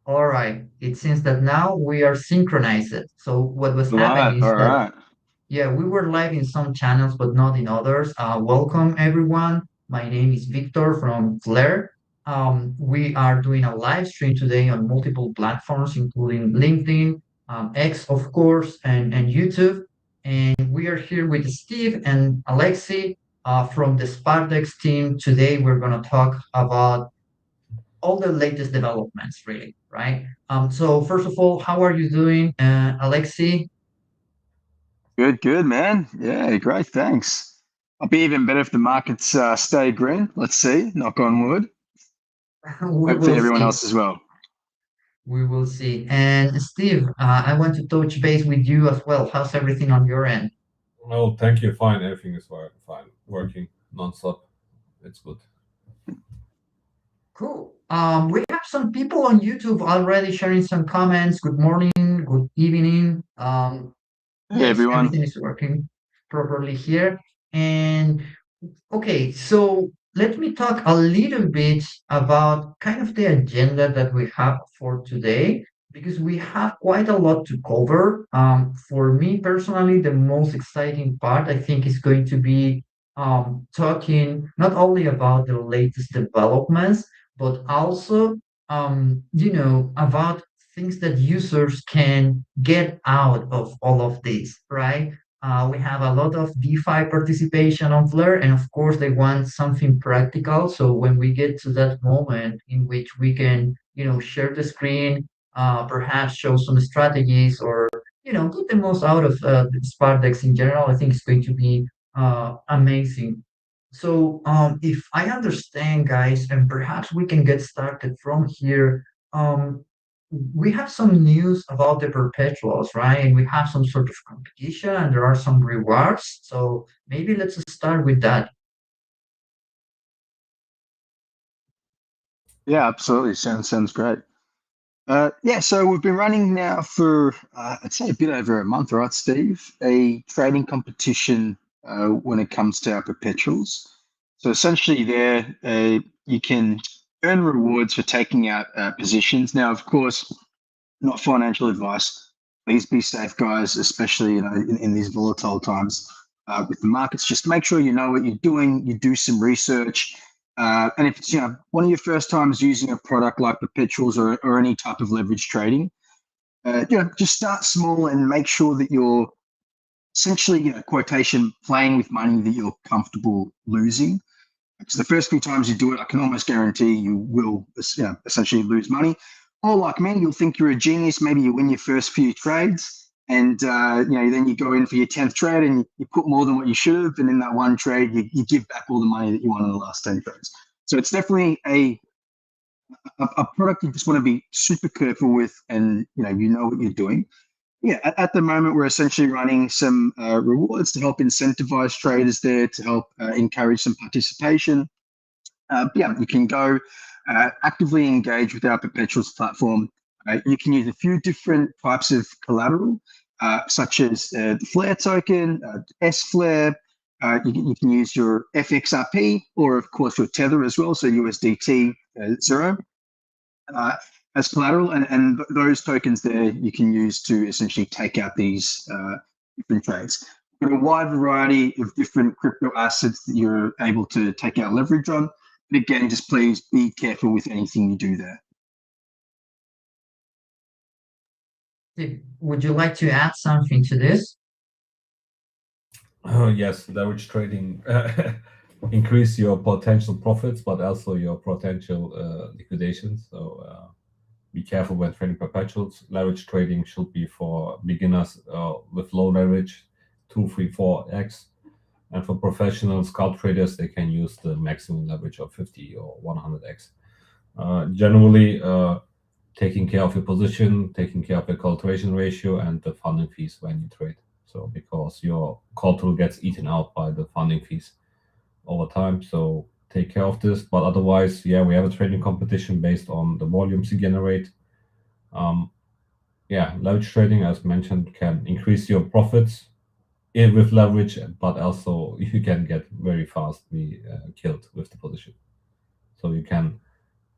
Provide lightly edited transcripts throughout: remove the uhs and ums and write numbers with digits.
All right. It seems that now we are synchronized. So what was happening Live, is all that, right. yeah, we were live in some channels, but not in others. Welcome, everyone. My name is Victor from Flare. We are doing a live stream today on multiple platforms, including LinkedIn, X, of course, and YouTube. And we are here with Steve and Alexi from the SparkDEX team. Today, we're going to talk about all the latest developments, really, right? So first of all, how are you doing, Alexi? Good, good, man. Yeah, great. Thanks. I'll be even better if the markets stay green. Let's see. Knock on wood. We Hopefully, will everyone see. else as well. We will see. And Steve, I want to touch base with you as well. How's everything on your end? Oh, thank you. Fine. Everything is fine. Working non-stop. It's good. Cool. We have some people on YouTube already sharing some comments. Good morning, good evening. Hey, Yes, everyone. everything is working properly here. And okay, so let me talk a little bit about kind of the agenda that we have for today, because we have quite a lot to cover. For me personally, the most exciting part, I think, is going to be talking not only about the latest developments, but also, about things that users can get out of all of this, right? We have a lot of DeFi participation on Flare, and of course, they want something practical. So when we get to that moment in which we can, share the screen, perhaps show some strategies, or get the most out of the SparkDEX in general, I think it's going to be amazing. So if I understand, guys, and perhaps we can get started from here. Um, we have some news about the perpetuals, right? And we have some sort of competition and there are some rewards. So maybe let's start with that. Yeah, absolutely. Sounds great. Yeah, so we've been running now for I'd say a bit over a month, right, Steve? A trading competition when it comes to our perpetuals. So essentially, there you can earn rewards for taking out positions. Now, of course, not financial advice. Please be safe, guys, especially in these volatile times with the markets. Just make sure you know what you're doing. You do some research, and if it's one of your first times using a product like perpetuals or any type of leverage trading, just start small and make sure that you're essentially quotation playing with money that you're comfortable losing. So the first few times you do it, I can almost guarantee you will essentially lose money. Or like me, you'll think you're a genius. Maybe you win your first few trades, and then you go in for your 10th trade and you put more than what you should have, and in that one trade you give back all the money that you won in the last 10 trades. So it's definitely a product you just want to be super careful with, and you know what you're doing. Yeah, at the moment, we're essentially running some rewards to help incentivize traders there, to help encourage some participation. Yeah, you can go actively engage with our Perpetuals platform. You can use a few different types of collateral, such as the Flare token, SFlare. You can use your FXRP or, of course, your Tether as well, so USDT 0 as collateral. And those tokens there you can use to essentially take out these different trades. We've got a wide variety of different crypto assets that you're able to take out leverage on. But again, just please be careful with anything you do there. Would you like to add something to this? Oh, yes, leverage trading increase your potential profits, but also your potential liquidations. So be careful when trading perpetuals. Leverage trading should be for beginners with low leverage, 2, 3, 4x. And for professional scalp traders, they can use the maximum leverage of 50 or 100x. Generally, taking care of your position, taking care of your cultivation ratio, and the funding fees when you trade. So because your collateral gets eaten out by the funding fees over time. So take care of this. But otherwise, yeah, we have a trading competition based on the volumes you generate. Yeah, leverage trading, as mentioned, can increase your profits with leverage, but also you can get very fast be killed with the position. So you can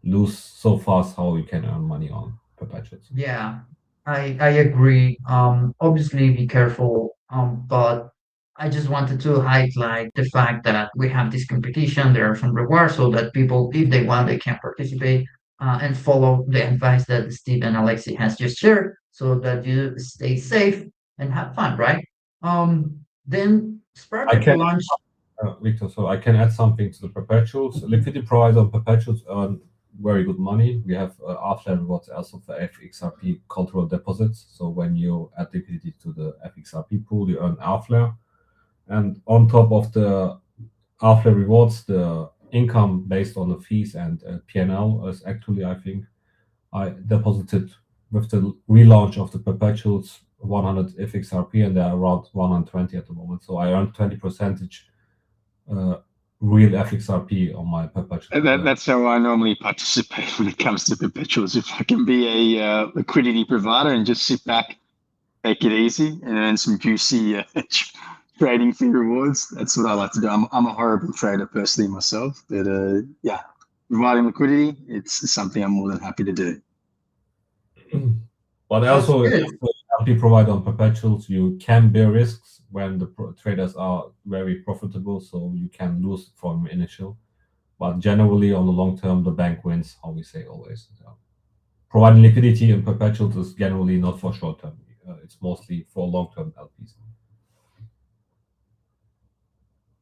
lose so fast how you can earn money on perpetuals. Yeah, I agree. Obviously, be careful. But I just wanted to highlight the fact that we have this competition. There are some rewards so that people, if they want, they can participate and follow the advice that Steve and Alexi has just shared, so that you stay safe and have fun, right? Then I SparkDEX can, launched. Victor, so I can add something to the perpetuals. Liquidity providers on perpetuals earn very good money. We have R-Flare rewards also for FXRP cultural deposits. So when you add liquidity to the FXRP pool, you earn R-Flare. And on top of the R-Flare rewards, the income based on the fees and P&L is actually, I think, I deposited with the relaunch of the perpetuals 100 FXRP, and they're around 120 at the moment. So I earned 20 percentage real FXRP on my perpetual. That's how I normally participate when it comes to perpetuals. If I can be a liquidity provider and just sit back, take it easy, and earn some juicy trading fee rewards, that's what I like to do. I'm a horrible trader personally myself, but yeah, providing liquidity, it's something I'm more than happy to do. But That's also, good. as the LP provider on perpetuals, you can bear risks when the traders are very profitable, so you can lose from initial. But generally, on the long term, the bank wins, how we say always. So providing liquidity in perpetuals is generally not for short term. It's mostly for long term LPs.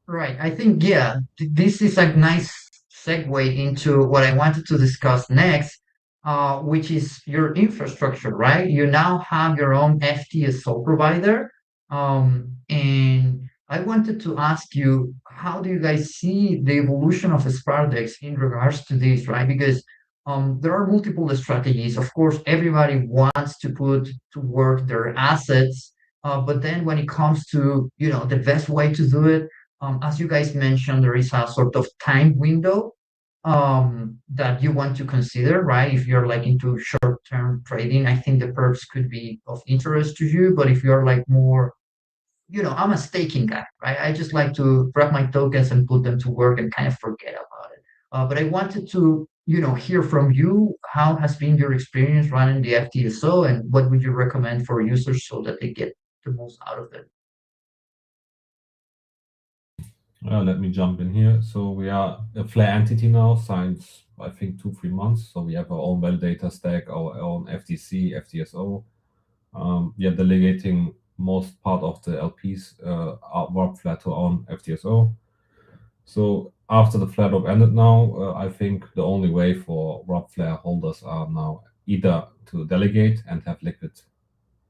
Right. I think, yeah, this is a nice segue into what I wanted to discuss next, which is your infrastructure, right? You now have your own FTSO provider. And I wanted to ask you, how do you guys see the evolution of SparkDEX in regards to this, right? Because there are multiple strategies. Of course, everybody wants to put to work their assets, but then when it comes to, the best way to do it, as you guys mentioned, there is a sort of time window that you want to consider, right? If you're like into short-term trading, I think the perps could be of interest to you. But if you're like more, I'm a staking guy, right? I just like to grab my tokens and put them to work and kind of forget about it. But I wanted to, hear from you. How has been your experience running the FTSO, and what would you recommend for users so that they get the most out of it? Let me jump in here. So we are a Flare entity now, since I think 2-3 months. So we have our own validator stack, our own FTC, FTSO. We are delegating most part of the LPs warp Flare to our own FTSO. So after the Flare drop ended now, I think the only way for warp Flare holders are now either to delegate and have liquid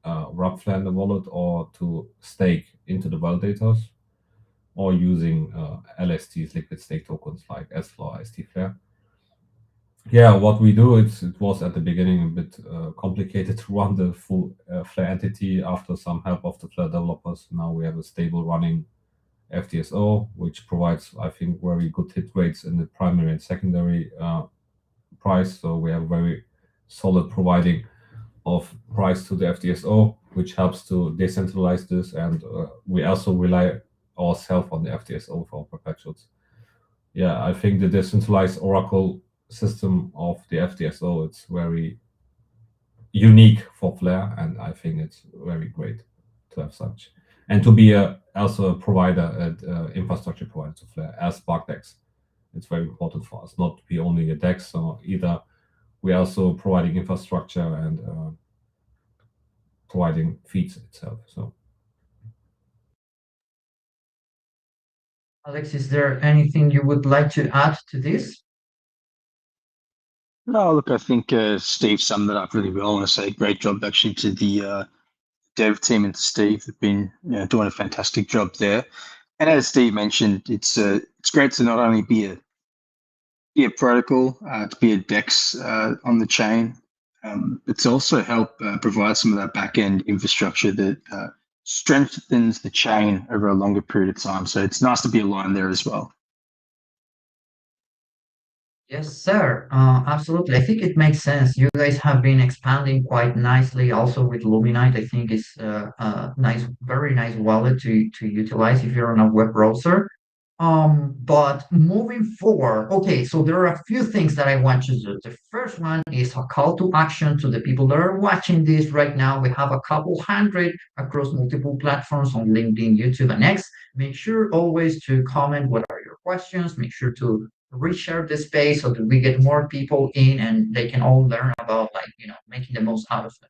warp Flare in the wallet, or to stake into the validators, or using LST's liquid stake tokens like SFLR, stFLR. Yeah, what we do, it was at the beginning a bit complicated to run the full Flare entity. After some help of the Flare developers, now we have a stable running FTSO, which provides, I think, very good hit rates in the primary and secondary price. So we have very solid providing of price to the FTSO, which helps to decentralize this. And we also rely ourselves on the FTSO for perpetuals. Yeah, I think the decentralized Oracle system of the FTSO, it's very unique for Flare, and I think it's very great to have such, and to be also a provider and infrastructure provider to Flare as SparkDEX. It's very important for us not to be only a DEX, so either we're also providing infrastructure and providing feeds itself. So Alex, is there anything you would like to add to this? No, look, I think Steve summed it up really well. I want to say great job actually to the dev team and to Steve. They've been doing a fantastic job there. And as Steve mentioned, it's great to not only be a protocol, to be a DEX on the chain. It's also help provide some of that back end infrastructure that strengthens the chain over a longer period of time. So it's nice to be aligned there as well. Yes, sir. Absolutely. I think it makes sense. You guys have been expanding quite nicely also with Luminite. I think it's a nice, very nice wallet to utilize if you're on a web browser. But moving forward, okay, so there are a few things that I want to do. The first one is a call to action to the people that are watching this right now. We have a couple hundred across multiple platforms on LinkedIn, YouTube, and X. Make sure always to comment what are your questions. Make sure to reshare the space so that we get more people in and they can all learn about, like, making the most out of it,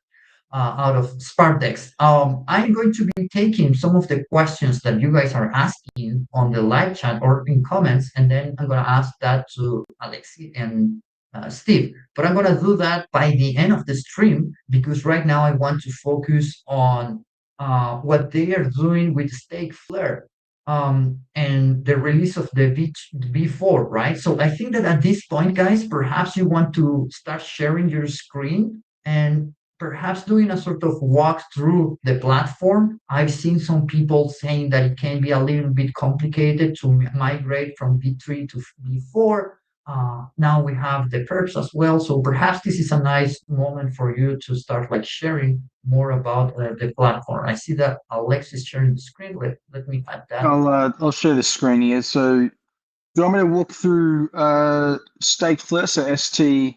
out of SparkDEX. I'm going to be taking some of the questions that you guys are asking on the live chat or in comments, and then I'm going to ask that to Alexi and Steve. But I'm going to do that by the end of the stream because right now I want to focus on what they are doing with Stake Flare. And the release of the V4, right? So I think that at this point, guys, perhaps you want to start sharing your screen and perhaps doing a sort of walk through the platform. I've seen some people saying that it can be a little bit complicated to migrate from V3 to V4. Now we have the perps as well. So perhaps this is a nice moment for you to start like sharing more about the platform. I see that Alex is sharing the screen. Let me add that. I'll share the screen here. So do you want me to walk through Stake Flare, so ST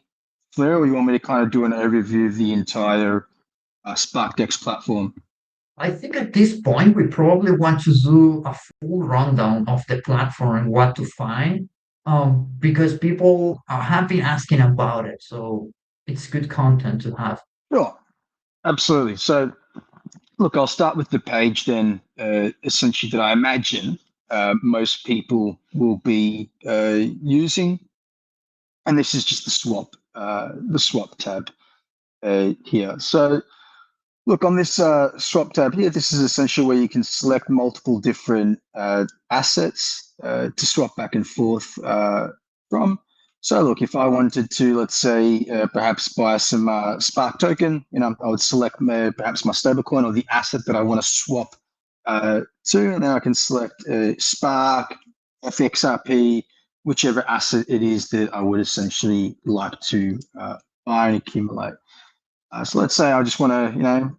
Flare, or you want me to kind of do an overview of the entire SparkDEX platform? I think at this point, we probably want to do a full rundown of the platform and what to find, because people have been asking about it. So it's good content to have. Sure, absolutely. So look, I'll start with the page then, essentially that I imagine most people will be using. And this is just the swap tab here. So look, on this swap tab here, this is essentially where you can select multiple different assets to swap back and forth from. So look, if I wanted to, let's say, perhaps buy some Spark token, I would select perhaps my stablecoin or the asset that I want to swap to, and then I can select Spark, FXRP, whichever asset it is that I would essentially like to buy and accumulate. So let's say I just want to,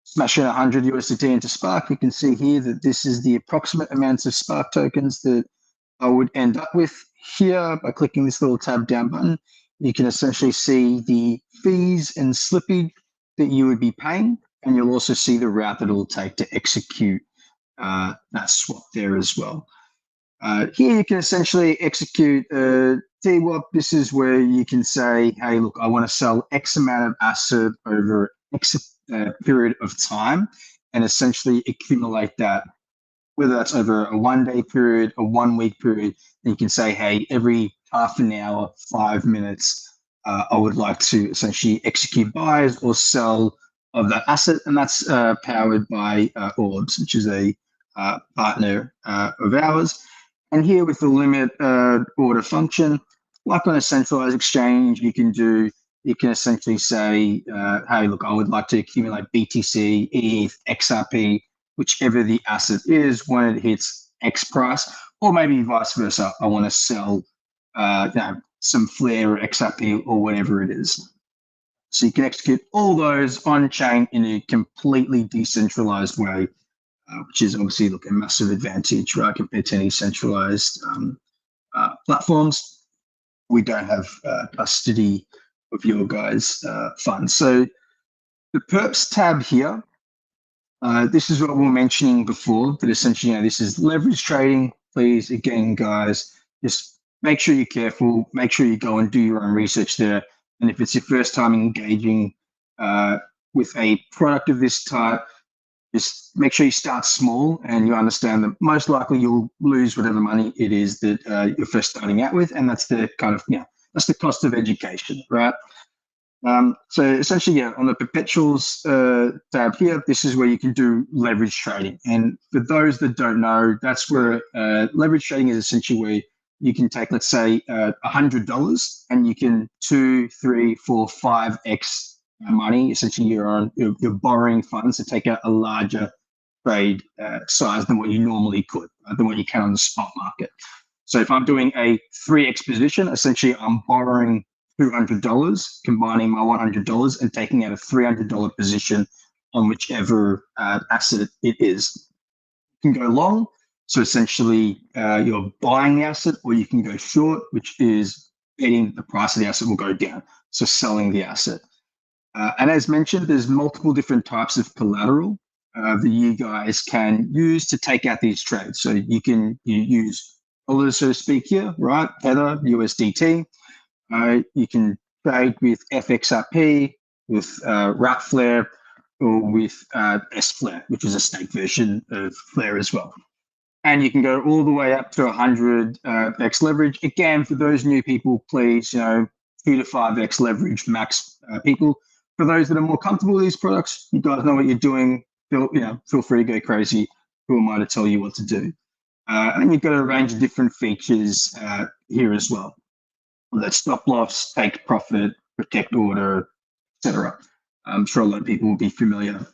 smash in 100 USDT into Spark. You can see here that this is the approximate amounts of Spark tokens that I would end up with. Here, by clicking this little tab down button, you can essentially see the fees and slippage that you would be paying, and you'll also see the route that it will take to execute that swap there as well. Here you can essentially execute TWAP. This is where you can say, hey, look, I want to sell X amount of asset over X period of time and essentially accumulate that, whether that's over a 1 day period, a 1 week period. And you can say, hey, every half an hour, 5 minutes, I would like to essentially execute buys or sell of that asset. And that's powered by Orbs, which is a partner of ours. And here with the limit order function, like on a centralized exchange, you can essentially say, hey, look, I would like to accumulate BTC, ETH, XRP, whichever the asset is when it hits X price, or maybe vice versa. I want to sell some Flare or XRP or whatever it is. So you can execute all those on chain in a completely decentralized way, which is obviously a massive advantage, right, compared to any centralized platforms. We don't have custody of your guys' funds. So the perps tab here, this is what we were mentioning before, but essentially, this is leverage trading. Please, again, guys, just make sure you're careful, make sure you go and do your own research there. And if it's your first time engaging with a product of this type, just make sure you start small and you understand that most likely you'll lose whatever money it is that you're first starting out with. And that's the kind of, that's the cost of education, right? So essentially, on the Perpetuals tab here, this is where you can do leverage trading. And for those that don't know, that's where leverage trading is essentially where you can take, let's say, $100 and you can 2, 3, 4, 5x money. Essentially, you're borrowing funds to take out a larger trade size than what you normally could, than what you can on the spot market. So if I'm doing a 3x position, essentially I'm borrowing $200, combining my $100 and taking out a $300 position on whichever asset it is. You can go long. So essentially, you're buying the asset, or you can go short, which is betting the price of the asset will go down. So selling the asset. And as mentioned, there's multiple different types of collateral that you guys can use to take out these trades. So you use dollars, so to speak, here, right? Tether, USDT. You can trade with FXRP, with Flare, or with SFlare, which is a stake version of Flare as well. And you can go all the way up to 100x leverage. Again, for those new people, please, 2 to 5x leverage max people. For those that are more comfortable with these products, you guys know what you're doing. Feel free to go crazy. Who am I to tell you what to do? And then you've got a range of different features here as well. That stop loss, take profit, protect order, etc. I'm sure a lot of people will be familiar.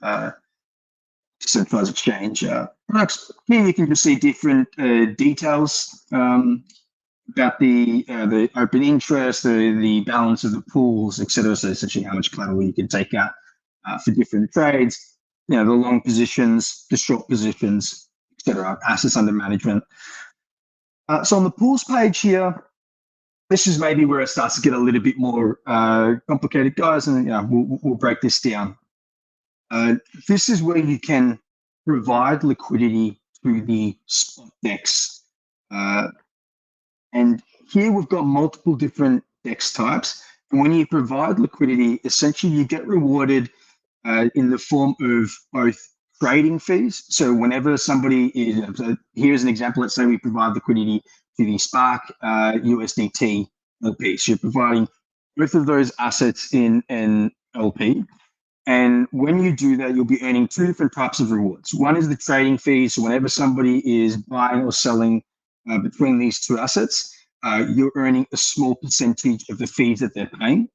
Centralized exchange products. Here you can just see different details about the open interest, the balance of the pools, etc. So essentially how much collateral you can take out for different trades. The long positions, the short positions, etc. Assets under management. So on the pools page here, this is maybe where it starts to get a little bit more complicated, guys, and we'll break this down. This is where you can provide liquidity to the SparkDEX. And here we've got multiple different DEX types. And when you provide liquidity, essentially you get rewarded in the form of both trading fees. So whenever somebody is, so here's an example, let's say we provide liquidity to the Spark USDT LP. So you're providing both of those assets in an LP. And when you do that, you'll be earning two different types of rewards. One is the trading fees. So whenever somebody is buying or selling between these two assets, you're earning a small percentage of the fees that they're paying.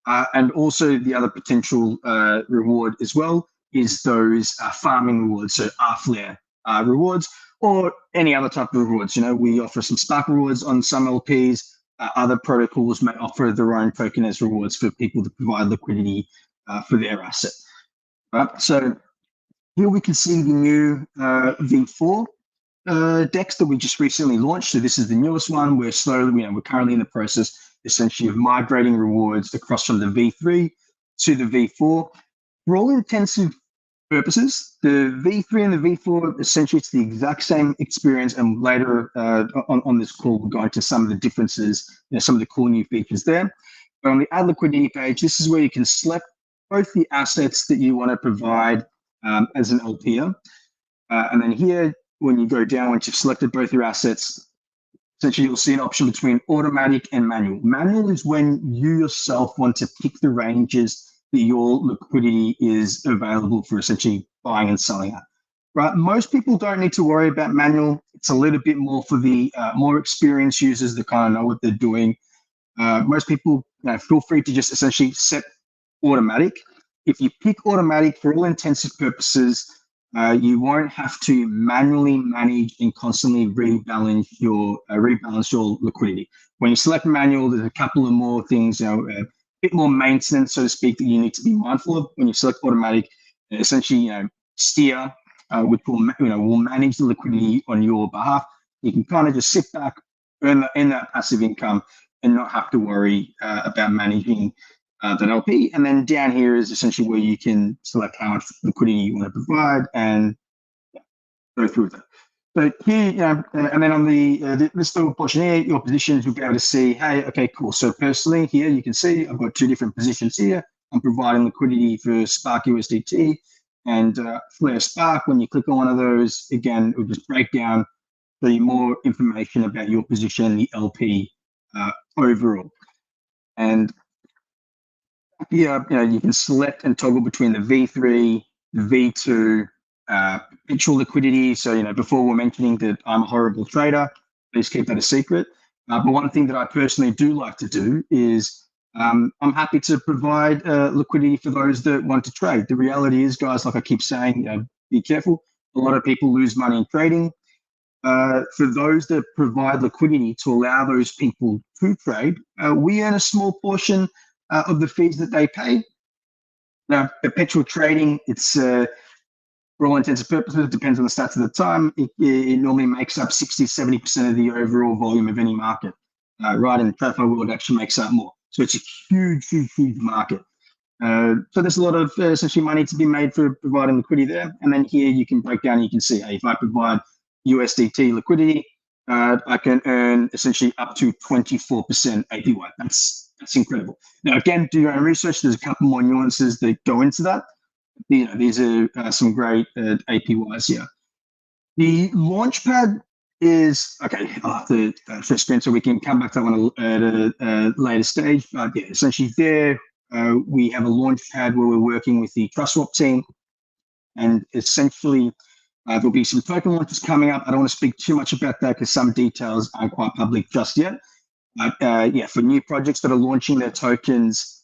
And also the other potential reward as well is those farming rewards, so Flare rewards, or any other type of rewards. We offer some Spark rewards on some LPs. Other protocols may offer their own token as rewards for people to provide liquidity for their asset. Right. So here we can see the new V4 DEX that we just recently launched. So this is the newest one. We're slowly, we're currently in the process essentially of migrating rewards across from the V3 to the V4. For all intensive purposes, the V3 and the V4, essentially it's the exact same experience. And later on this call, we'll go into some of the differences, some of the cool new features there. But on the add liquidity page, this is where you can select both the assets that you want to provide as an LP. And then here, when you go down, once you've selected both your assets, essentially you'll see an option between automatic and manual. Manual is when you yourself want to pick the ranges that your liquidity is available for essentially buying and selling at. Right? Most people don't need to worry about manual. It's a little bit more for the more experienced users that kind of know what they're doing. Most people feel free to just essentially set automatic. If you pick automatic, for all intensive purposes, you won't have to manually manage and constantly rebalance your liquidity. When you select manual, there's a couple of more things, a bit more maintenance, so to speak, that you need to be mindful of. When you select automatic, essentially, steer, which will manage the liquidity on your behalf. You can kind of just sit back, earn that passive income, and not have to worry about managing that LP. And then down here is essentially where you can select how much liquidity you want to provide and go through that. So here, and then on this little portion here, your positions, you'll be able to see, hey, okay, cool. So personally here, you can see I've got two different positions here. I'm providing liquidity for Spark USDT and Flare Spark. When you click on one of those, again, it will just break down the more information about your position, the LP overall. And here, you can select and toggle between the V3, the V2, perpetual liquidity. So, before we're mentioning that I'm a horrible trader, please keep that a secret. But one thing that I personally do like to do is I'm happy to provide liquidity for those that want to trade. The reality is, guys, like I keep saying, be careful. A lot of people lose money in trading. For those that provide liquidity to allow those people to trade, we earn a small portion of the fees that they pay. Now, perpetual trading, it's for all intents and purposes, it depends on the stats at the time. It normally makes up 60-70% of the overall volume of any market, right? And TradFi world actually makes up more. So it's a huge market. So there's a lot of essentially money to be made for providing liquidity there. And then here you can break down, you can see, hey, if I provide USDT liquidity, I can earn essentially up to 24% APY. That's incredible. Now, again, do your own research. There's a couple more nuances that go into that. These are some great APYs here. The Launchpad is, okay, I'll have to share screen so we can come back to that one at a later stage. But yeah, essentially there, we have a Launchpad where we're working with the TrustSwap team. And essentially, there'll be some token launches coming up. I don't want to speak too much about that because some details aren't quite public just yet. But yeah, for new projects that are launching their tokens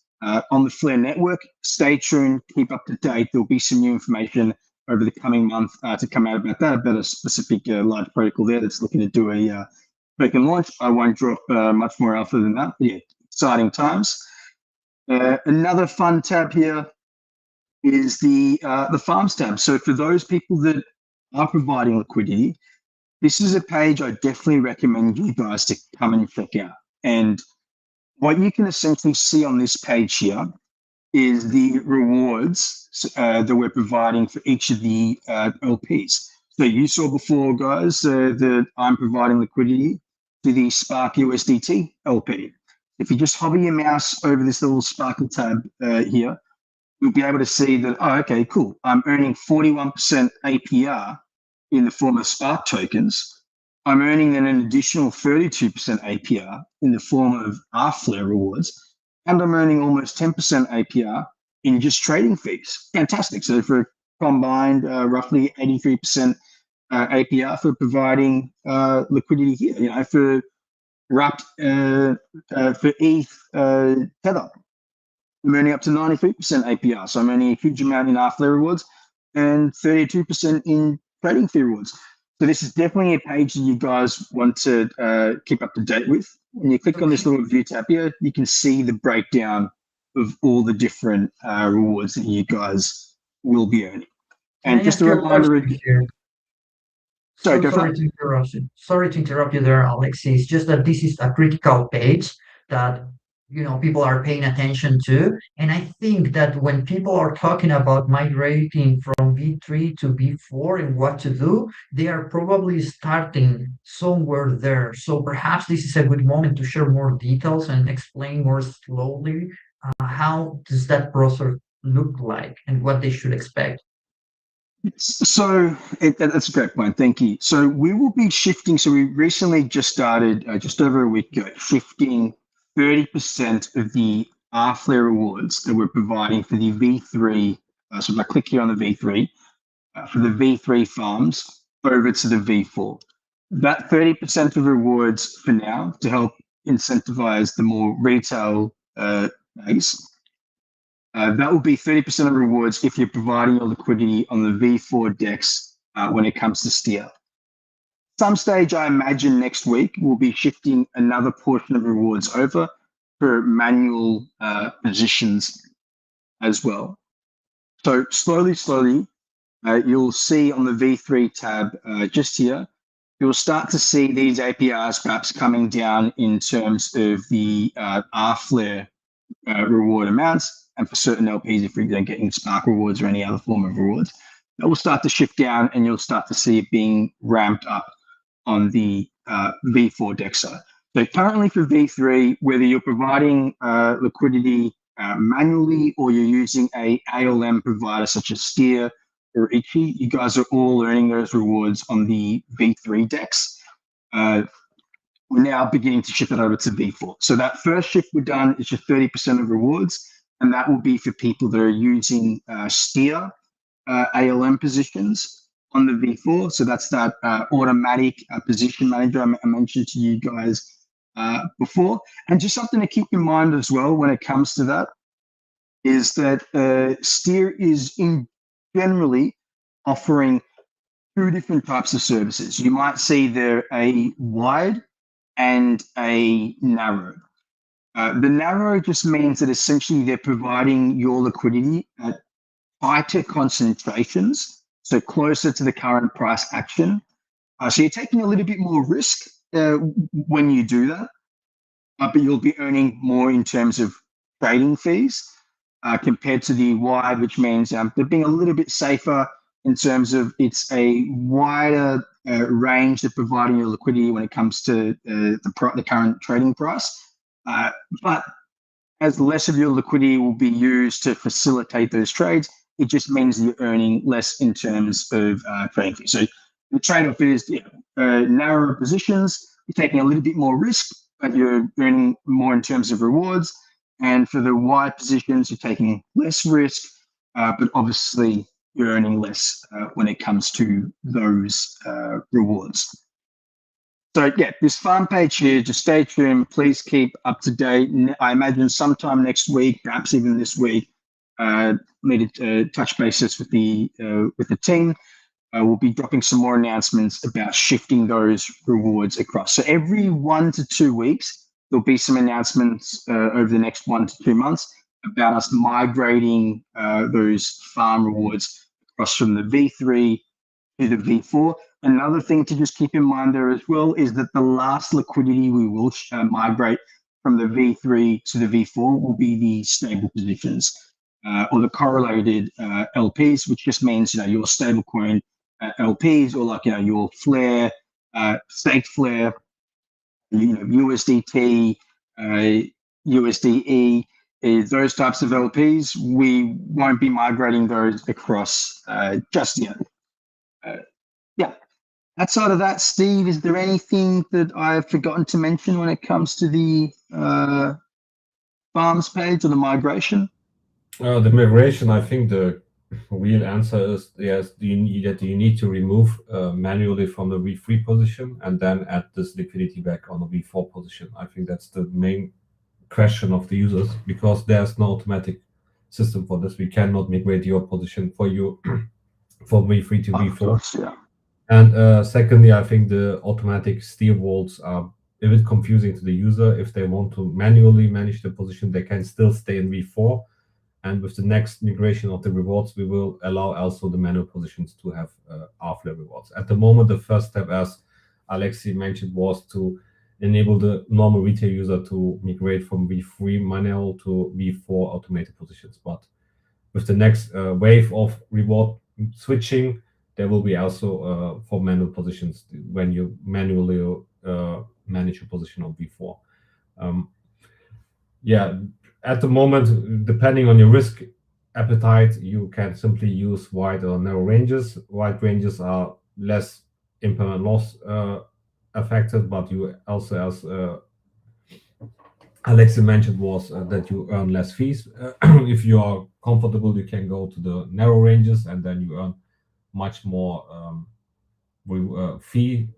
on the Flare network, stay tuned, keep up to date. There'll be some new information over the coming month to come out about that, about a specific large protocol there that's looking to do a token launch. I won't drop much more alpha than that, but yeah, exciting times. Another fun tab here is the farms tab. So for those people that are providing liquidity, this is a page I definitely recommend you guys to come and check out. And what you can essentially see on this page here is the rewards that we're providing for each of the LPs. So you saw before, guys, that I'm providing liquidity to the Spark USDT LP. If you just hover your mouse over this little Sparkle tab here, you'll be able to see that, oh, okay, cool. I'm earning 41% APR in the form of Spark tokens. I'm earning then an additional 32% APR in the form of our Flare rewards. And I'm earning almost 10% APR in just trading fees. Fantastic. So for combined roughly 83% APR for providing liquidity here, for wrapped for ETH Tether. I'm earning up to 93% APR. So I'm earning a huge amount in our Flare rewards and 32% in trading fee rewards. So this is definitely a page that you guys want to keep up to date with. When you click on this little view tab here, you can see the breakdown of all the different rewards that you guys will be earning. And just a reminder here. Sorry to interrupt you there, Alexis. It's just that this is a critical page that people are paying attention to. And I think that when people are talking about migrating from V3 to V4 and what to do, they are probably starting somewhere there. So perhaps this is a good moment to share more details and explain more slowly how does that process look like and what they should expect. So that's a great point. Thank you. So we will be shifting. So we recently just started just over a week ago, shifting 30% of the Flare rewards that we're providing for the V3. So if I click here on the V3, for the V3 farms over to the V4. That 30% of rewards for now to help incentivize the more retail base. That will be 30% of rewards if you're providing your liquidity on the V4 DEX when it comes to steer. Some stage, I imagine next week, we'll be shifting another portion of rewards over for manual positions as well. So slowly, you'll see on the V3 tab just here, you'll start to see these APRs perhaps coming down in terms of the Flare reward amounts. And for certain LPs, if you're getting Spark rewards or any other form of rewards, that will start to shift down and you'll start to see it being ramped up on the V4 DEX side. So currently for V3, whether you're providing liquidity manually or you're using a ALM provider such as Steer or Ichi, you guys are all earning those rewards on the V3 DEX. We're now beginning to shift it over to V4. So that first shift we've done is just 30% of rewards, and that will be for people that are using Steer ALM positions on the V4. So that's that automatic position manager I mentioned to you guys before. And just something to keep in mind as well when it comes to that is that Steer is generally offering two different types of services. You might see there a wide and a narrow. The narrow just means that essentially they're providing your liquidity at tighter concentrations so closer to the current price action. So you're taking a little bit more risk when you do that, but you'll be earning more in terms of trading fees compared to the wide, which means they're being a little bit safer in terms of it's a wider range of providing your liquidity when it comes to the current trading price. But as less of your liquidity will be used to facilitate those trades, it just means that you're earning less in terms of trading fees. So the trade-off is narrower positions, you're taking a little bit more risk, but you're earning more in terms of rewards. And for the wide positions, you're taking less risk, but obviously you're earning less when it comes to those rewards. So yeah, this farm page here, just stay tuned. Please keep up to date. I imagine sometime next week, perhaps even this week, need to touch bases with the team. We'll be dropping some more announcements about shifting those rewards across. So every 1 to 2 weeks, there'll be some announcements over the next 1 to 2 months about us migrating those farm rewards across from the V3 to the V4. Another thing to just keep in mind there as well is that the last liquidity we will migrate from the V3 to the V4 will be the stable positions or the correlated LPs, which just means your stablecoin LPs or like your Flare, staked Flare, USDT, USDE, those types of LPs. We won't be migrating those across just yet. Yeah. Outside of that, Steve, is there anything that I've forgotten to mention when it comes to the farms page or the migration? The migration, I think the real answer is yes. You need to remove manually from the V3 position and then add this liquidity back on the V4 position. I think that's the main question of the users because there's no automatic system for this. We cannot migrate your position for you from V3 to V4. Course, yeah. And secondly, I think the automatic steer vaults are a bit confusing to the user. If they want to manually manage the position, they can still stay in V4. And with the next migration of the rewards, we will allow also the manual positions to have R-Flare rewards. At the moment, the first step, as Alexi mentioned, was to enable the normal retail user to migrate from V3 manual to V4 automated positions. But with the next wave of reward switching, there will be also for manual positions when you manually manage your position on V4. Yeah, at the moment, depending on your risk appetite, you can simply use wide or narrow ranges. Wide ranges are less impermanent loss affected, but you also, as Alexi mentioned, was that you earn less fees. If you are comfortable, you can go to the narrow ranges, and then you earn much more fee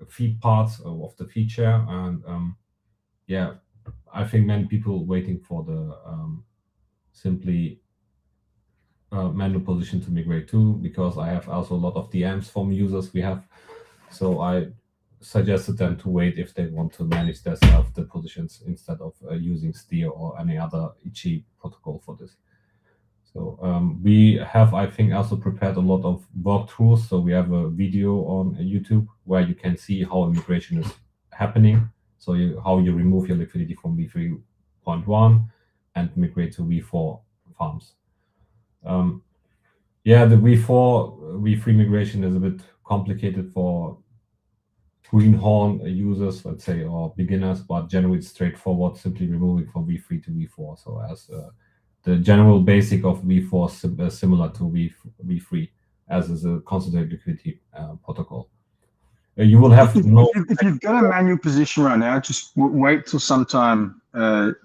parts of the feature. And yeah, I think many people waiting for the simply manual position to migrate to, because I have also a lot of DMs from users we have. So I suggested them to wait if they want to manage themselves the positions instead of using Steer or any other itchy protocol for this. So we have, I think, also prepared a lot of walkthroughs. So we have a video on YouTube where you can see how migration is happening. So how you remove your liquidity from V3.1 and migrate to V4 farms. Yeah, the V3 migration is a bit complicated for greenhorn users, let's say, or beginners, but generally it's straightforward, simply removing from V3 to V4. So as the general basic of V4 is similar to V3, as is a concentrated liquidity protocol. You will have if you've got a manual position right now, just wait till sometime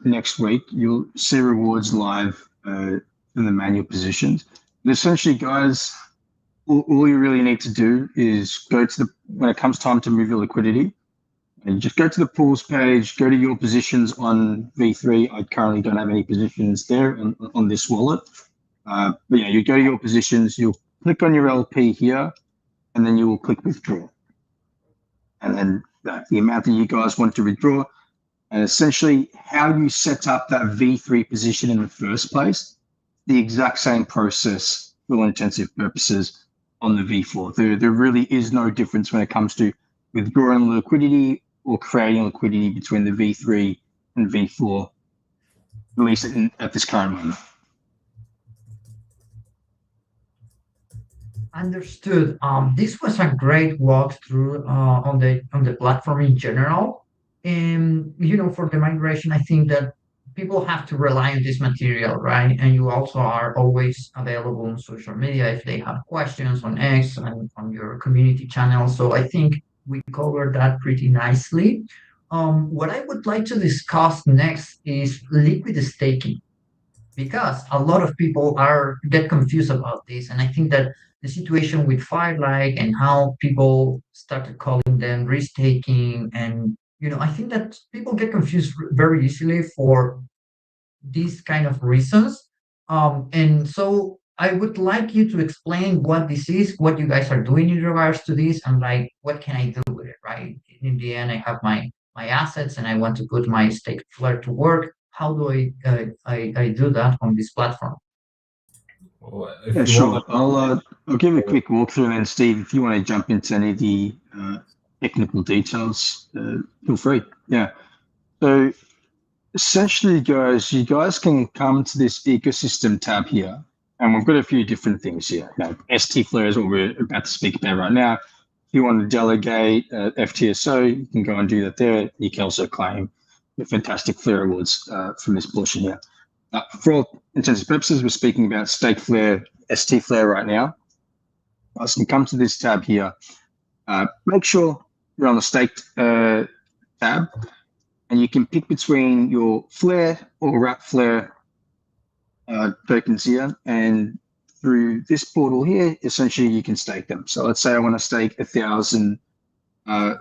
next week. You'll see rewards live in the manual positions. But essentially, guys, all you really need to do is go to when it comes time to move your liquidity, and just go to the pools page, go to your positions on V3. I currently don't have any positions there on this wallet. But yeah, you go to your positions, you'll click on your LP here, and then you will click withdraw. And then the amount that you guys want to withdraw, and essentially how you set up that V3 position in the first place, the exact same process for all intensive purposes on the V4. There really is no difference when it comes to withdrawing liquidity or creating liquidity between the V3 and V4, at least at this current moment. Understood. This was a great walkthrough on the platform in general. And for the migration, I think that people have to rely on this material, right? And you also are always available on social media if they have questions on X and on your community channel. So I think we covered that pretty nicely. What I would like to discuss next is liquid staking, because a lot of people are get confused about this, and I think that the situation with Firelight and how people started calling them risk taking, and I think that people get confused very easily for these kind of reasons. And so I would like you to explain what this is, what you guys are doing in regards to this, and like what can I do with it, right? In the end, I have my assets and I want to put my stake Flare to work. How do I do that on this platform? Well, Yeah, sure. I'll give a quick walkthrough, and then Steve, if you want to jump into any of the technical details, feel free. Yeah. So essentially, guys, you guys can come to this ecosystem tab here, and we've got a few different things here. Now, stFLR is what we're about to speak about right now. If you want to delegate FTSO, you can go and do that there. You can also claim the fantastic Flare rewards from this portion here. For all intents and purposes, we're speaking about stFLR, stFLR right now. I can come to this tab here. Make sure you're on the staked tab, and you can pick between your Flare or wrap Flare tokens here. And through this portal here, essentially you can stake them. So let's say I want to stake 1,000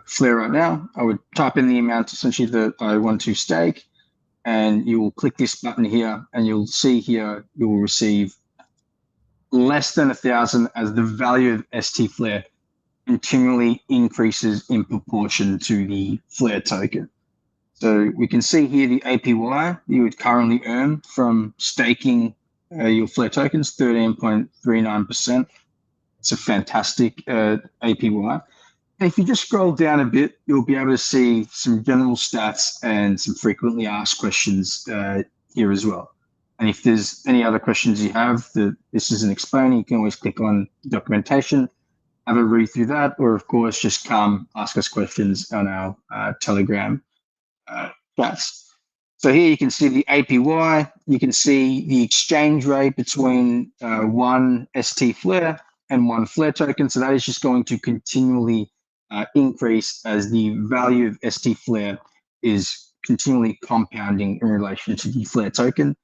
Flare right now. I would type in the amount essentially that I want to stake, and you will click this button here, and you'll see here you will receive less than 1,000 as the value of stFLR continually increases in proportion to the Flare token. So we can see here the APY you would currently earn from staking your Flare tokens, 13.39%. It's a fantastic APY. And if you just scroll down a bit, you'll be able to see some general stats and some frequently asked questions here as well. And if there's any other questions you have that this isn't explaining, you can always click on documentation, have a read through that, or of course, just come ask us questions on our Telegram chats. So here you can see the APY, you can see the exchange rate between one stFLR and one Flare token. So that is just going to continually increase as the value of stFLR is continually compounding in relation to the Flare token.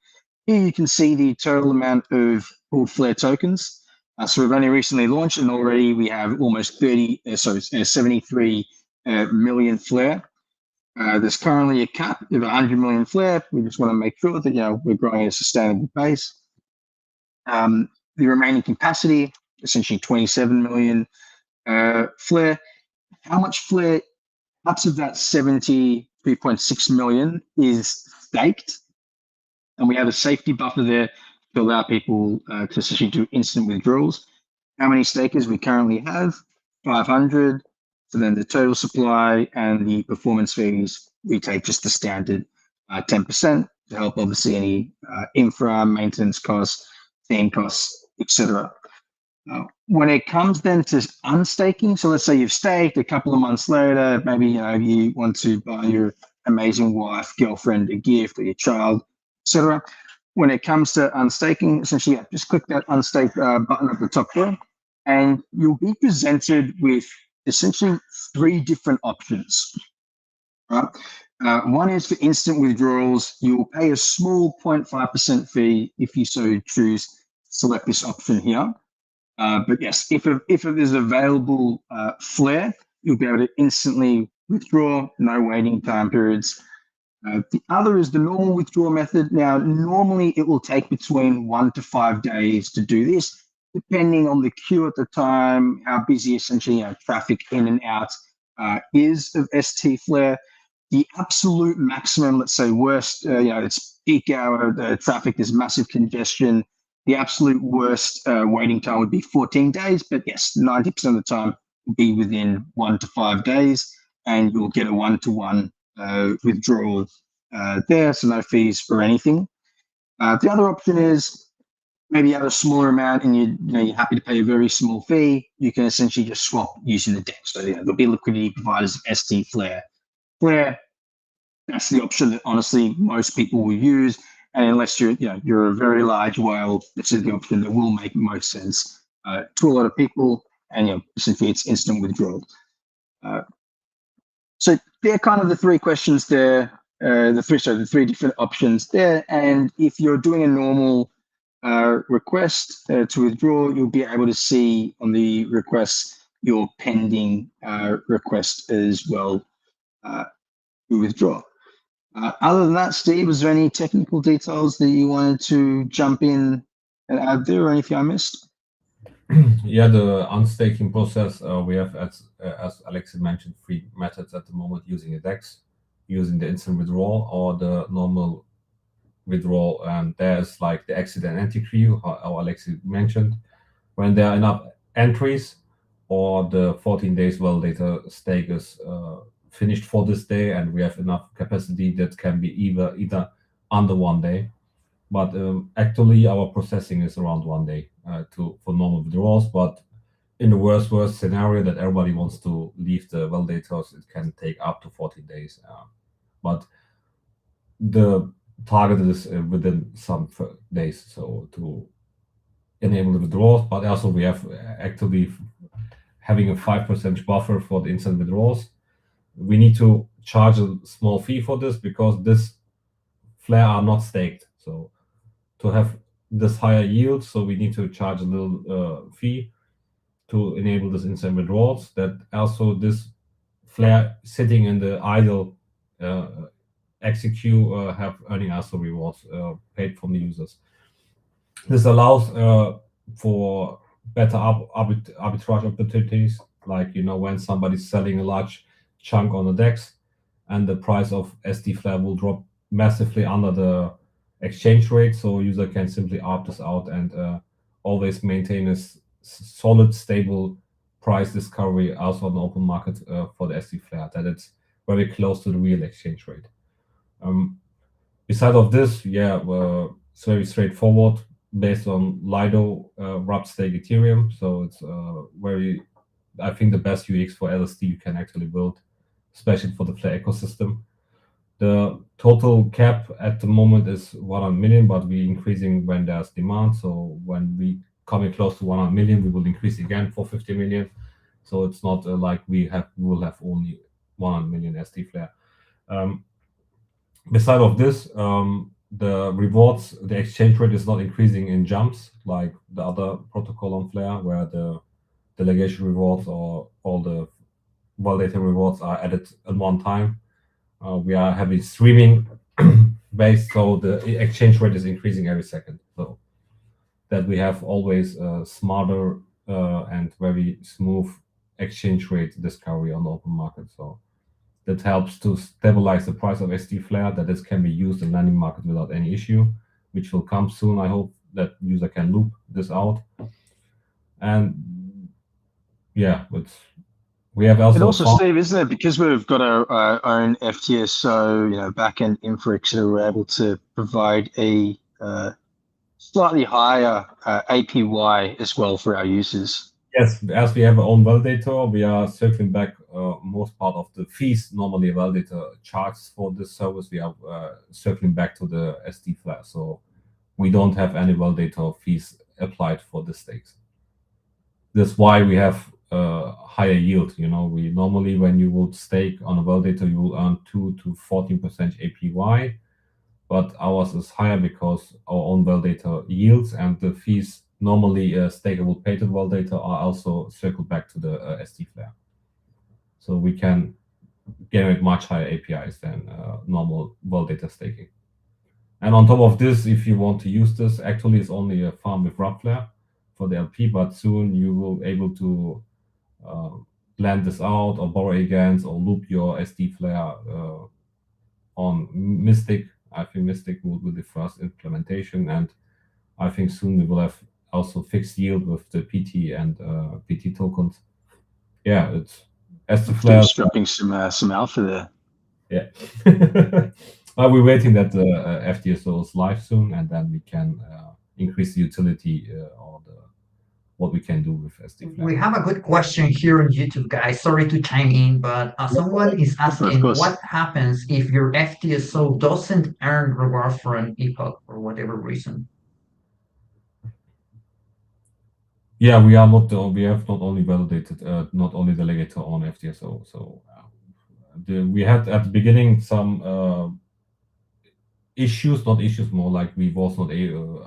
Here you can see the total amount of pooled Flare tokens. So we've only recently launched, and already we have almost 73 million Flare. There's currently a cap of 100 million Flare. We just want to make sure that we're growing at a sustainable pace. The remaining capacity, essentially 27 million Flare. How much Flare? Parts of that 73.6 million is staked, and we have a safety buffer there to allow people to essentially do instant withdrawals. How many stakers we currently have? 500. So then the total supply and the performance fees, we take just the standard 10% to help obviously any infra, maintenance costs, team costs, etc. When it comes then to unstaking, so let's say you've staked a couple of months later, maybe you want to buy your amazing wife, girlfriend a gift, or your child, etc. When it comes to unstaking, essentially, just click that unstake button at the top there, and you'll be presented with essentially 3 different options. Right? One is for instant withdrawals. You will pay a small 0.5% fee if you so choose. Select this option here. But yes, if it is available Flare, you'll be able to instantly withdraw, no waiting time periods. The other is the normal withdrawal method. Now, normally it will take between 1 to 5 days to do this, depending on the queue at the time, how busy essentially traffic in and out is of stFLR. The absolute maximum, let's say worst, it's peak hour, the traffic, there's massive congestion, The absolute worst waiting time would be 14 days, but yes, 90% of the time will be within 1 to 5 days, and you'll get a one-to-one withdrawal there, so no fees for anything. The other option is maybe you have a smaller amount and you're happy to pay a very small fee. You can essentially just swap using the DEX. So there'll be liquidity providers of stFLR. Flare, that's the option that honestly most people will use. And unless you're a very large whale, this is the option that will make most sense to a lot of people. And essentially it's instant withdrawal. So they're kind of the three questions there. The three different options there. And if you're doing a normal request to withdraw, you'll be able to see on the request your pending request as well to withdraw. Other than that, Steve, was there any technical details that you wanted to jump in and add there, or anything I missed? Yeah, the unstaking process, we have, as Alexis mentioned, three methods at the moment: using a DEX, using the instant withdrawal, or the normal withdrawal. And there's like the exit and entry queue, how Alexis mentioned. When there are enough entries, or the 14 days validator stake is finished for this day, and we have enough capacity that can be either under 1 day. But actually, our processing is around 1 day for normal withdrawals. But in the worst scenario that everybody wants to leave the validators, it can take up to 14 days. But the target is within some days, so to enable the withdrawals. But also we have actually having a 5% buffer for the instant withdrawals. We need to charge a small fee for this because this Flare are not staked. So to have this higher yield, so we need to charge a little fee to enable this instant withdrawals. That also this Flare sitting in the idle execute have earning also rewards paid from the users. This allows for better arbitrage opportunities, like when somebody's selling a large chunk on the DEX and the price of stFLR will drop massively under the exchange rate, so user can simply opt this out and always maintain a solid, stable price discovery also on the open market for the stFLR, that it's very close to the real exchange rate. Beside of this, it's very straightforward, based on Lido wrapped stake Ethereum. So it's I think the best UX for LSD you can actually build, especially for the Flare ecosystem. The total cap at the moment is 100 million, but we're increasing when there's demand. So when we coming close to 100 million, we will increase again for 50 million. So it's not like we will have only 100 million stFLR. Beside of this, the rewards, the exchange rate is not increasing in jumps like the other protocol on Flare, where the delegation rewards or all the validator rewards are added at one time. We are having streaming based, so the exchange rate is increasing every second. So that we have always a smarter and very smooth exchange rate discovery on the open market. So that helps to stabilize the price of stFLR, that this can be used in lending market without any issue, which will come soon. I hope that user can loop this out. And yeah, we have also. And also, Steve, isn't it because we've got our own FTSO, backend infra, etc., we're able to provide a slightly higher APY as well for our users? Yes, as we have our own validator, we are circling back most part of the fees normally a validator charges for this service. We are circling back to the stFLR, so we don't have any validator fees applied for the stakes. That's why we have higher yield. We normally, when you would stake on a validator, you will earn 2 to 14% APY, but ours is higher because our own validator yields, and the fees normally stakeable paid validator are also circled back to the stFLR. So we can generate much higher APIs than normal validator staking. And on top of this, if you want to use this, actually it's only a farm with Flare for the LP, but soon you will be able to lend this out or borrow against or loop your stFLR on Mystic. I think Mystic will be the first implementation, and I think soon we will have also fixed yield with the PT and PT tokens. Yeah, it's stFLR. Steve's dropping some alpha there. Yeah. We're waiting that the FTSO is live soon, and then we can increase the utility or what we can do with stFLR. We have a good question here on YouTube, guys. Sorry to chime in, but someone is asking what happens if your FTSO doesn't earn reward for an epoch for whatever reason. Yeah, we are not. We have not only validated, not only delegated on FTSO. So we had at the beginning some issues, not issues, more like we was not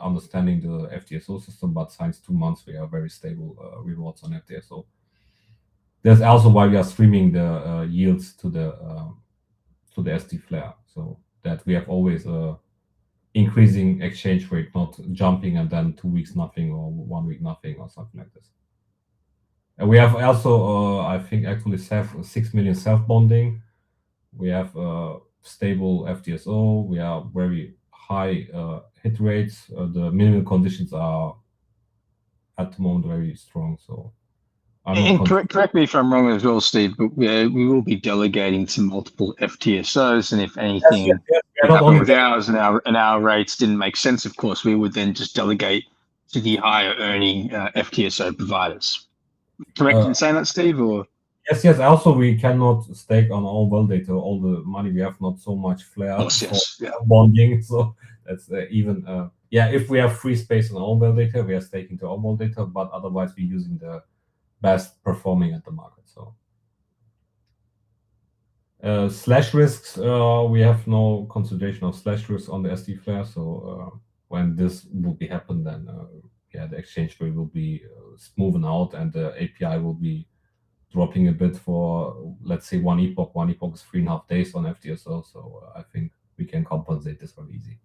understanding the FTSO system. But since 2 months, we are very stable rewards on FTSO. That's also why we are streaming the yields to the stFLR, so that we have always increasing exchange rate, not jumping and then 2 weeks nothing or 1 week nothing or something like this. And we have also, I think, actually 6 million self-bonding. We have stable FTSO. We are very high hit rates. The minimum conditions are at the moment very strong. So, and correct me if I'm wrong as well, Steve, but we will be delegating to multiple FTSOs, and if anything happened with ours and our rates didn't make sense, of course, we would then just delegate to the higher earning FTSO providers. Correct in saying that, Steve? Or yes. Also, we cannot stake on all data, all the money. We have not so much Flare bonding, so that's even. If we have free space on all data, we are staking to all data, but otherwise we're using the best performing at the market. So slash risks, we have no consideration of slash risks on the stFLR. So when this will be happen, then the exchange rate will be smoothen out and the API will be dropping a bit for, let's say, one epoch. One epoch is 3.5 days on FTSO. So I think we can compensate this very easy.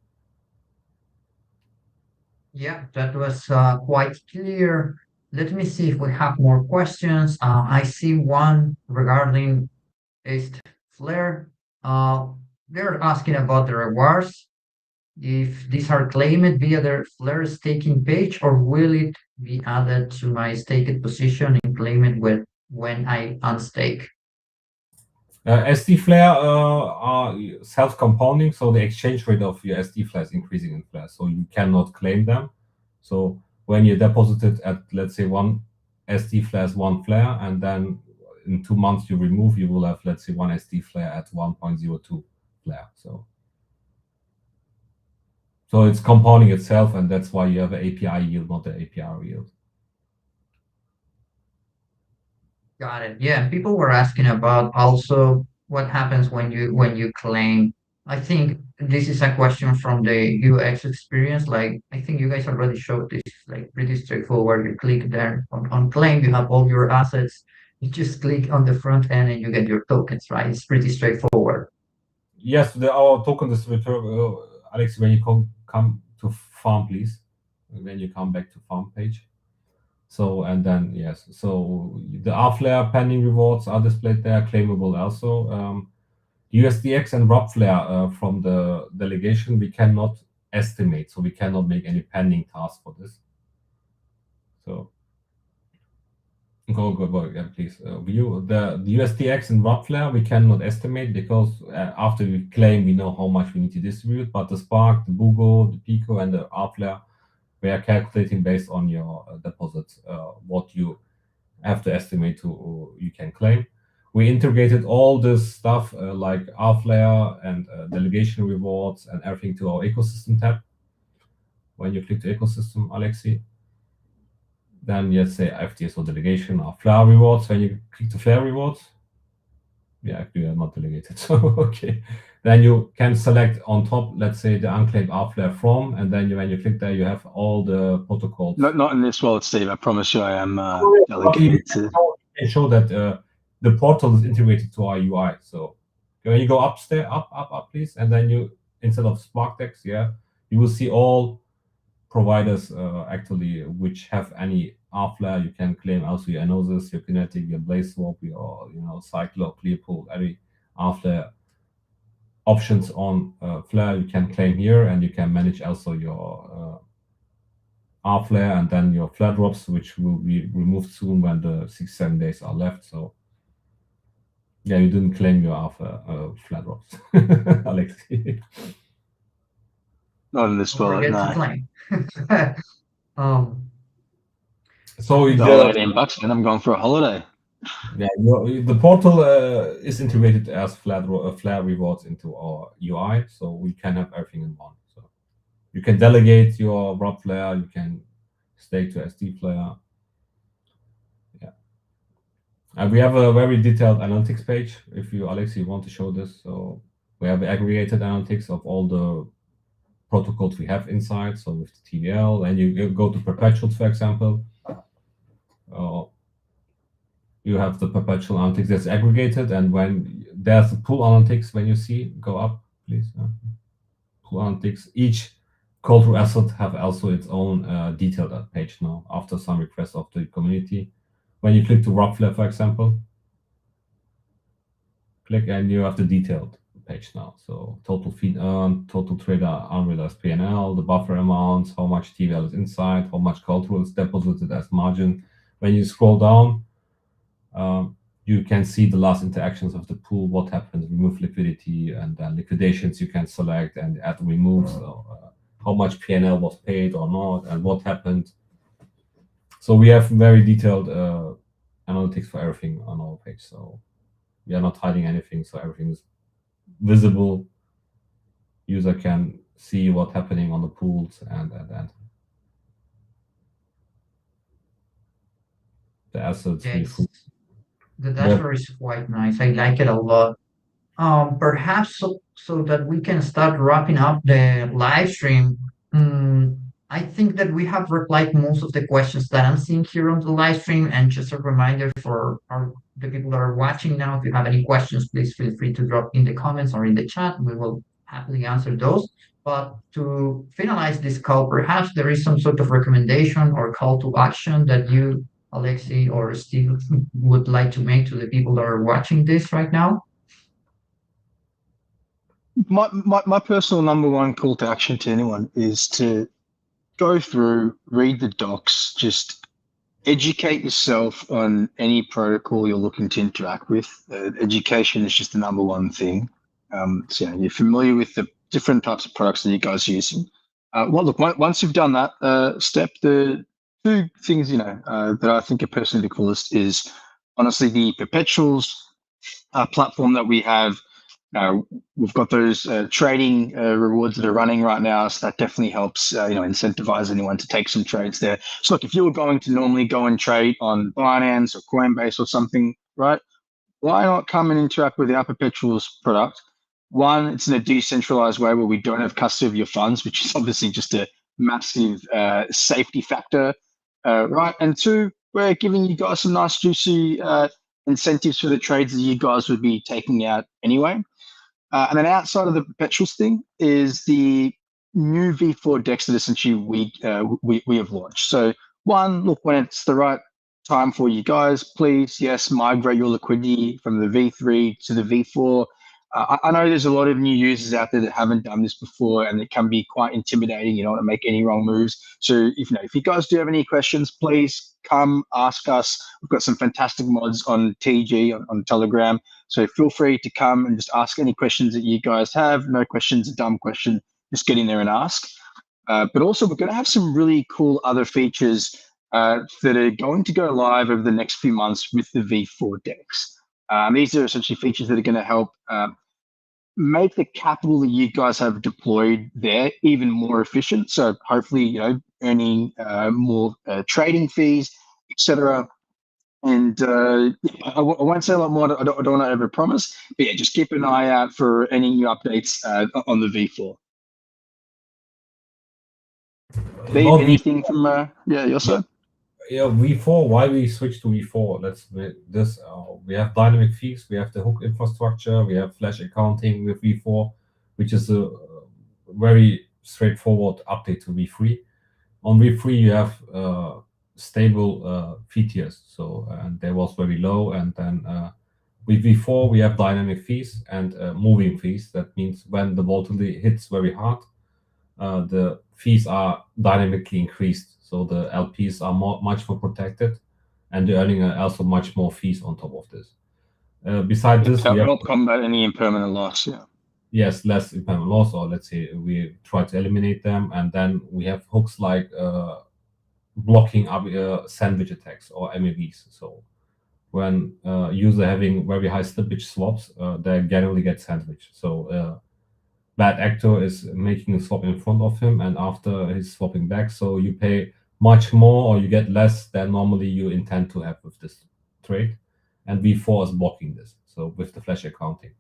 Yeah, that was quite clear. Let me see if we have more questions. I see one regarding stFLR. They're asking about the rewards. If these are claimed via their Flare staking page, or will it be added to my staked position and claim it when I unstake? stFLR are self-compounding, so the exchange rate of your stFLR is increasing in Flare, so you cannot claim them. So when you deposit it at, let's say, one stFLR is 1 Flare, and then in 2 months you remove, you will have, let's say, 1 stFLR at 1.02 Flare. So it's compounding itself, and that's why you have an API yield, not the APR yield. Got it. Yeah, people were asking about also what happens when you claim. I think this is a question from the UX experience. Like, I think you guys already showed this, like, pretty straightforward. You click there on claim, you have all your assets. You just click on the front end and you get your tokens, right? It's pretty straightforward. Yes, our token distributor, Alex, when you come to farm, please. When you come back to farm page. So, and then, yes, so the rFlare pending rewards are displayed there, claimable also. USDX and RobFlare from the delegation, we cannot estimate, so we cannot make any pending tasks for this. So, go, yeah, please. View the USDX and RobFlare, we cannot estimate because after we claim, we know how much we need to distribute, but the Spark, the Bugo, the Pico, and the rFlare, we are calculating based on your deposits, what you have to estimate you can claim. We integrated all this stuff like rFlare and delegation rewards and everything to our ecosystem tab. When you click the ecosystem, Alexi, then you say FTSO delegation or Flare rewards. When you click the Flare rewards, yeah, actually are not delegated. So okay, then you can select on top, let's say, the unclaimed rFlare from, and then when you click there, you have all the protocols. Not in this wallet, Steve. I promise you, I am delegated to. You show that the portal is integrated to our UI. So when you go upstairs, up, please, and then you, instead of SparkDEX, you will see all providers actually which have any rFlare. You can claim also your Anosis, your Kinetic, your BlazeSwap, your Cyclo, Clearpool, every rFlare options on Flare you can claim here, and you can manage also your R flare, and then your flare drops, which will be removed soon when the 6-7 days are left. So yeah, you didn't claim your R flare drops, Alexi. Not in this Don't wallet, forget to no. claim. So The whole $18, man. I'm going for a holiday. yeah, the portal is integrated as flare rewards into our UI, so we can have everything in one. So you can delegate your ROB flare, you can stake to SD flare. Yeah, and we have a very detailed analytics page. If you, Alexi, want to show this, so we have aggregated analytics of all the protocols we have inside. So with the TVL, and you go to Perpetuals, for example. You have the perpetual analytics that's aggregated, and when there's the pool analytics, when you see, go up, please. Pool analytics, each call through asset have also its own detailed page now after some requests of the community. When you click to Rockflare, for example, click and you have the detailed page now. So total feed earned, total trader unrealized P&L, the buffer amounts, how much TVL is inside, how much call through is deposited as margin. When you scroll down, you can see the last interactions of the pool, what happened, remove liquidity, and then liquidations you can select and add remove. So how much P&L was paid or not, and what happened. So we have very detailed analytics for everything on our page. So we are not hiding anything. So everything is visible. User can see what's happening on the pools and the assets. Yes, the dashboard is quite nice. I like it a lot. Perhaps so that we can start wrapping up the live stream. I think that we have replied most of the questions that I'm seeing here on the live stream. And just a reminder for the people that are watching now, if you have any questions, please feel free to drop in the comments or in the chat. We will happily answer those. But to finalize this call, perhaps there is some sort of recommendation or call to action that you, Alexi or Steve, would like to make to the people that are watching this right now. My personal number one call to action to anyone is to go through, read the docs, just educate yourself on any protocol you're looking to interact with. Education is just the number one thing. So you're familiar with the different types of products that you guys are using. Once you've done that step, the two things that I think are personally the coolest is honestly the Perpetuals platform that we have. We've got those trading rewards that are running right now, so that definitely helps incentivize anyone to take some trades there. So look, if you were going to normally go and trade on Binance or Coinbase or something, right, why not come and interact with our Perpetuals product? One, it's in a decentralized way where we don't have custody of your funds, which is obviously just a massive safety factor, right? And two, we're giving you guys some nice juicy incentives for the trades that you guys would be taking out anyway. And then outside of the Perpetuals thing is the new V4 DEX that essentially we have launched. So one, look, when it's the right time for you guys, please, yes, migrate your liquidity from the V3 to the V4. I know there's a lot of new users out there that haven't done this before, and it can be quite intimidating. You don't want to make any wrong moves. So if you guys do have any questions, please come ask us. We've got some fantastic mods on TG on Telegram. So feel free to come and just ask any questions that you guys have. No question's a dumb question. Just get in there and ask. But also, we're going to have some really cool other features that are going to go live over the next few months with the V4 DEX. These are essentially features that are going to help make the capital that you guys have deployed there even more efficient. So hopefully, earning more trading fees, etc. And I won't say a lot more. I don't want to overpromise, but yeah, just keep an eye out for any new updates on the V4. Dave, anything from your side? Yeah, V4. Why we switch to V4? Let's this. We have dynamic fees. We have the hook infrastructure. We have flash accounting with V4, which is a very straightforward update to V3. On V3, you have stable fee tiers. So and they was very low, and then with V4 we have dynamic fees and moving fees. That means when the volatility hits very hard, the fees are dynamically increased. So the LPs are much more protected, and they're earning also much more fees on top of this. Besides this, we have help combat any impermanent loss. Yeah. yes, less impairment loss, or let's say we try to eliminate them, and then we have hooks like blocking sandwich attacks or MAVs. So when user having very high slippage swaps, they generally get sandwiched. So bad actor is making a swap in front of him, and after he's swapping back, so you pay much more or you get less than normally you intend to have with this trade, and V4 is blocking this. So with the flash accounting.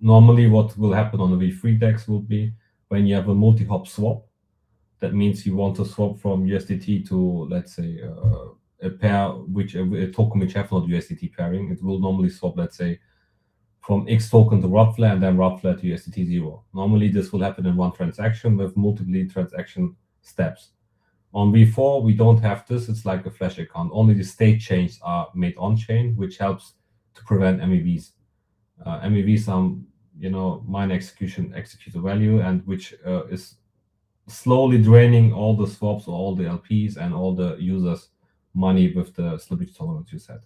Normally, what will happen on the V3 DEX will be when you have a multi-hop swap. That means you want to swap from USDT to, let's say, a pair, a token which have not USDT pairing. It will normally swap, let's say, from X token to Rupflare and then Rupflare to USDT 0. Normally, this will happen in one transaction with multiple transaction steps. On V4, we don't have this. It's like a flash account. Only the state chains are made on-chain, which helps to prevent MEVs. MEVs are, mine execute value, and which is slowly draining all the swaps or all the LPs and all the users' money with the slippage tolerance you said.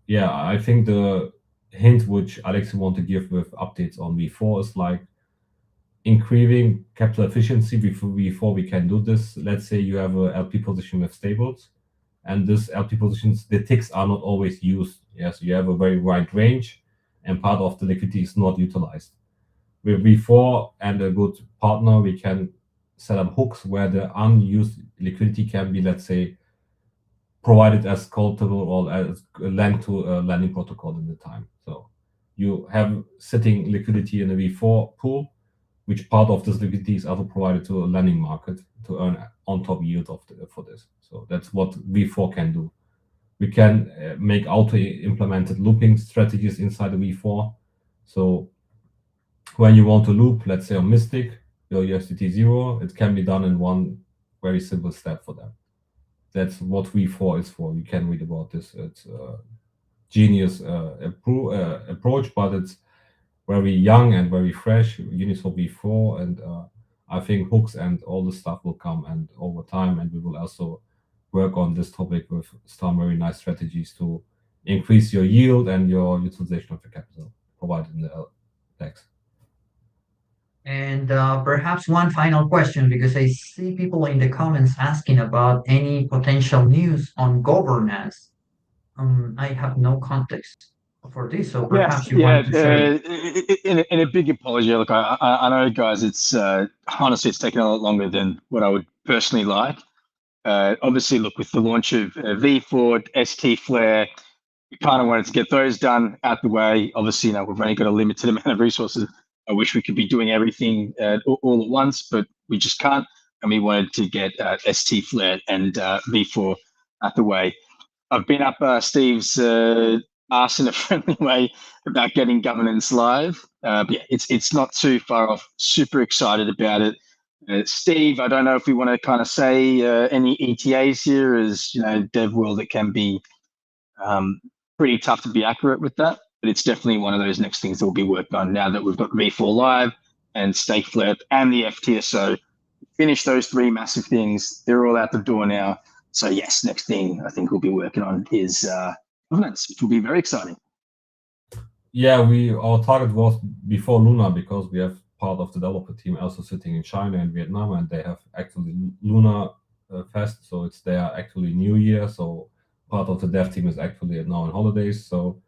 Yeah, I think the hint which Alex want to give with updates on V4 is like increasing capital efficiency before we can do this. Let's say you have a LP position with stables, and this LP positions, the ticks are not always used. Yes, you have a very wide range, and part of the liquidity is not utilized. With V4 and a good partner, we can set up hooks where the unused liquidity can be, let's say, provided as callable or as lent to a lending protocol in the time. So you have sitting liquidity in a V4 pool, which part of this liquidity is also provided to a lending market to earn on top yield for this. So that's what V4 can do. We can make auto-implemented looping strategies inside the V4. So when you want to loop, let's say on Mystic, your USDT 0, it can be done in one very simple step for them. That's what V4 is for. You can read about this. It's a genius approach, but it's very young and very fresh. Uniswap V4, and I think hooks and all the stuff will come and over time, and we will also work on this topic with some very nice strategies to increase your yield and your utilization of your capital provided in the DEX. And perhaps one final question, because I see people in the comments asking about any potential news on governance. I have no context for this, so perhaps you want to share it. In a big apology, look, I know, guys, it's honestly, it's taken a lot longer than what I would personally like. Obviously, look, with the launch of V4, stFLR, we kind of wanted to get those done out the way. Obviously, we've only got a limited amount of resources. I wish we could be doing everything all at once, but we just can't. And we wanted to get stFLR and V4 out the way. I've been up Steve's ass in a friendly way about getting governance live. But yeah, it's not too far off. Super excited about it. Steve, I don't know if we want to kind of say any ETAs here, as dev world, it can be pretty tough to be accurate with that, but it's definitely one of those next things that we'll be working on now that we've got V4 live and stFLR and the FTSO. Finish those three massive things. They're all out the door now. So yes, next thing I think we'll be working on is governance, which will be very exciting. Yeah, our target was before Luna, because we have part of the developer team also sitting in China and Vietnam, and they have actually Luna Fest, so it's their actually New Year. So part of the dev team is actually now on holidays. So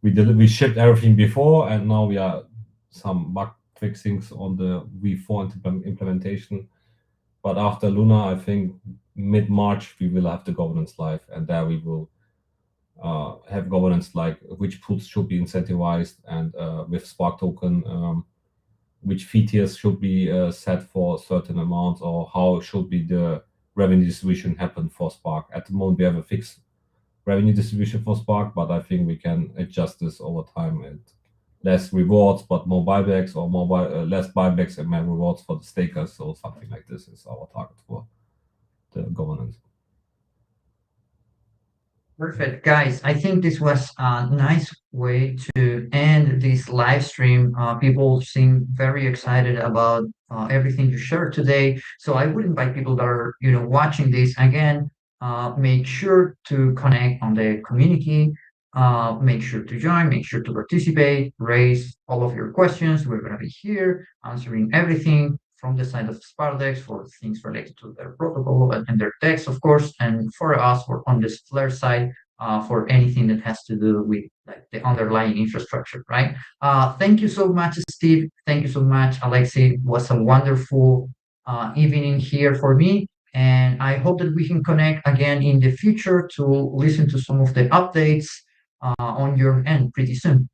we shipped everything before, and now we are some bug fixings on the V4 implementation. But after Luna, I think mid-March we will have the governance live, and there we will have governance like which pools should be incentivized, and with Spark token, which fee tiers should be set for certain amounts, or how should be the revenue distribution happen for Spark. At the moment, we have a fixed revenue distribution for Spark, but I think we can adjust this over time, and less rewards but more buybacks, or less buybacks and more rewards for the stakers. So something like this is our target for the governance. Perfect, guys. I think this was a nice way to end this live stream. People seem very excited about everything you shared today. So I would invite people that are, watching this again. Make sure to connect on the community. Make sure to join. Make sure to participate. Raise all of your questions. We're going to be here answering everything from the side of SparkDEX for things related to their protocol and their text, of course, and for us, for on this Flare side, for anything that has to do with like the underlying infrastructure, right? Thank you so much, Steve. Thank you so much, Alexi. It was a wonderful evening here for me. And I hope that we can connect again in the future to listen to some of the updates on your end pretty soon.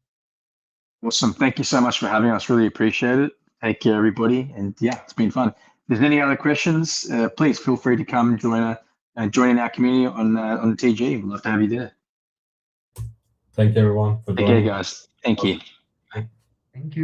Awesome. Thank you so much for having us. Really appreciate it. Take care, everybody. And yeah, it's been fun. If there's any other questions, please feel free to come join in our community on the TG. We'd love to have you there. Thank you, everyone, for joining. Okay, guys. Thank you. Thank you.